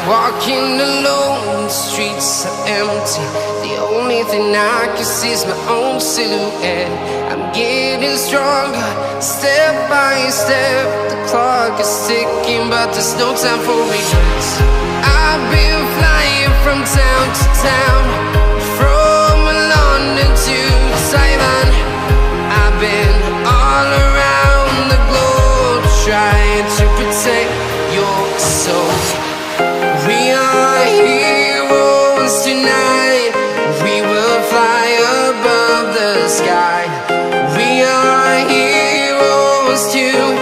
Walking alone, the streets are empty. The only thing I can see is my own silhouette. I'm getting stronger, step by step. The clock is ticking, but there's no time for regrets. I've been flying from town to town, from London to Taiwan. I've been all around the globe, trying to protect your soul. We are heroes tonight. We will fly above the sky. We are heroes tonight.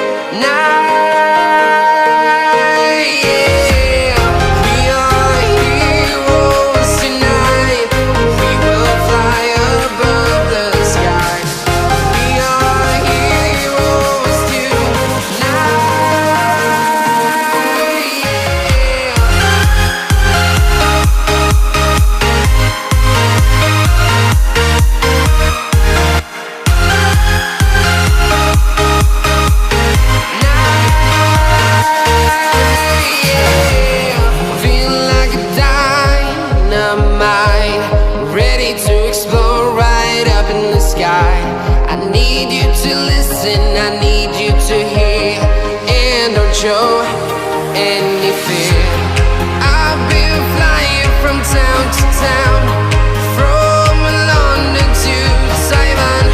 Yeah. We are heroes tonight. We will fly above the sky. We are heroes tonight. I need you to hear and don't show any fear. I've been flying from town to town, from London to Taiwan.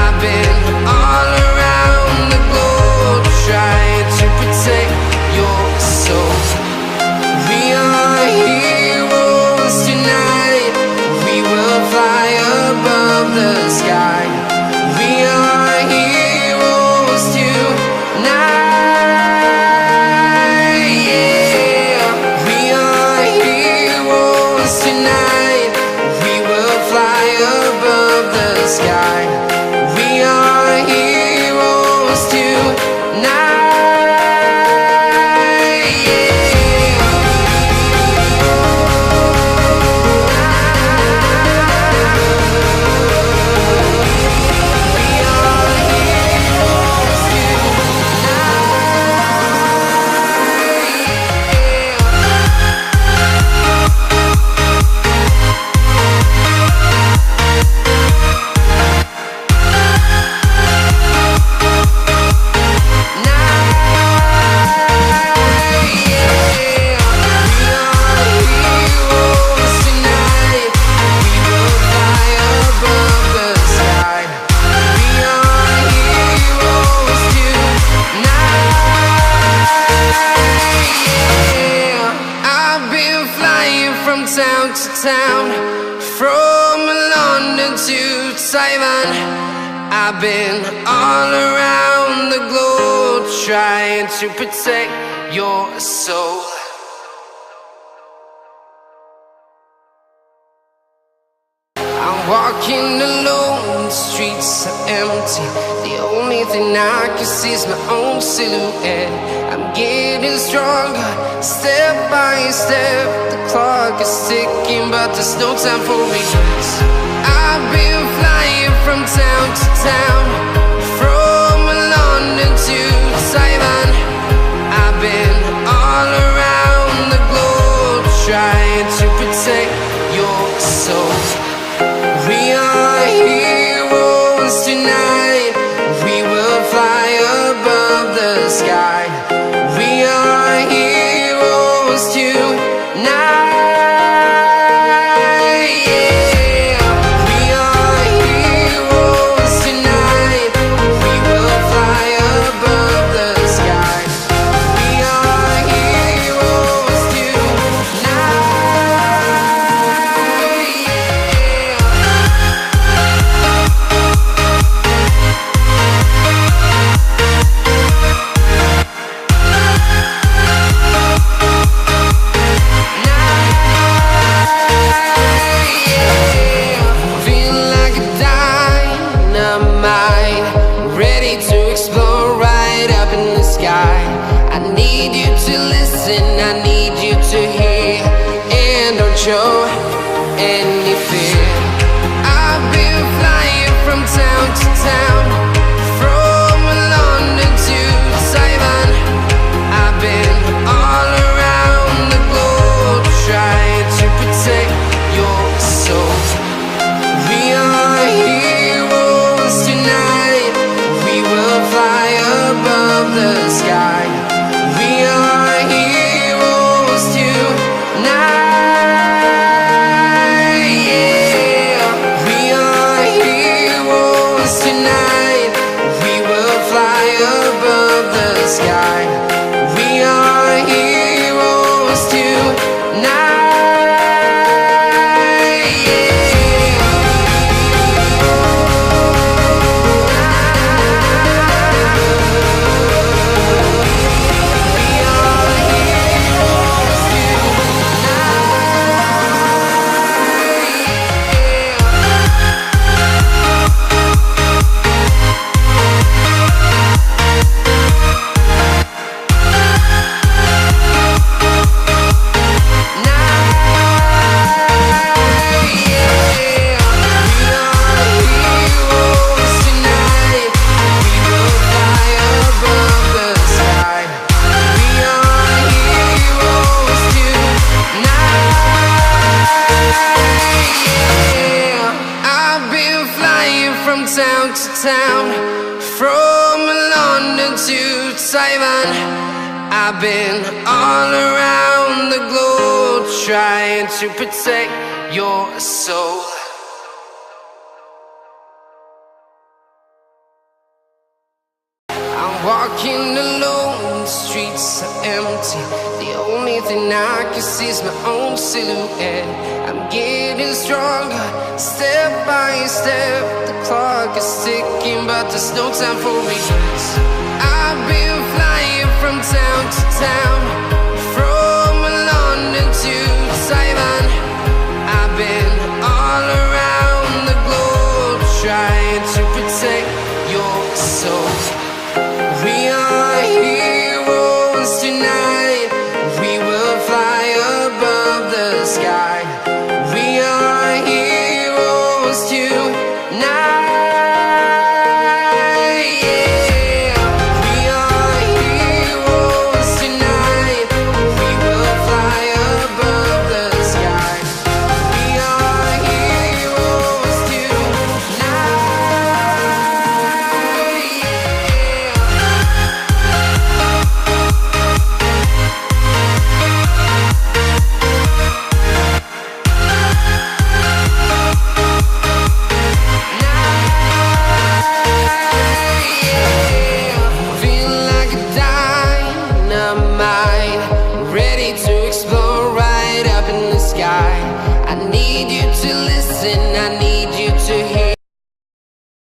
I've been all around the globe, trying to protect your soul. We are heroes tonight. We will fly above the sky. We are heroes tonight. Yeah. We are heroes tonight. We will fly above the sky. We are heroes tonight. Town to town, from London to Taiwan. I've been all around the globe, trying to protect your soul. I'm walking alone, the streets are empty. The only thing I can see is my own silhouette. I'm getting stronger, step by step. The clock is ticking, but there's no time for regrets. I've been flying from town to town, from London to Taiwan. I've been all around the globe, trying to protect your soul. We are heroes tonight. We will fly above the sky. We are heroes tonight. Yeah. We are heroes tonight. We will fly above the sky. We are heroes tonight. I need you to hear and don't show any fear. I've been flying from town to town, from London to Taiwan. I've been all around the globe. town, from London to Taiwan. I've been all around the globe trying to protect your soul. I'm walking alone, the streets are empty. The only thing I can see is my own silhouette. I'm getting stronger, step by step. The clock is ticking, but there's no time for regrets. I've been flying from town to town, from London to Taiwan. I've been all around the globe trying to protect your soul. We are heroes tonight,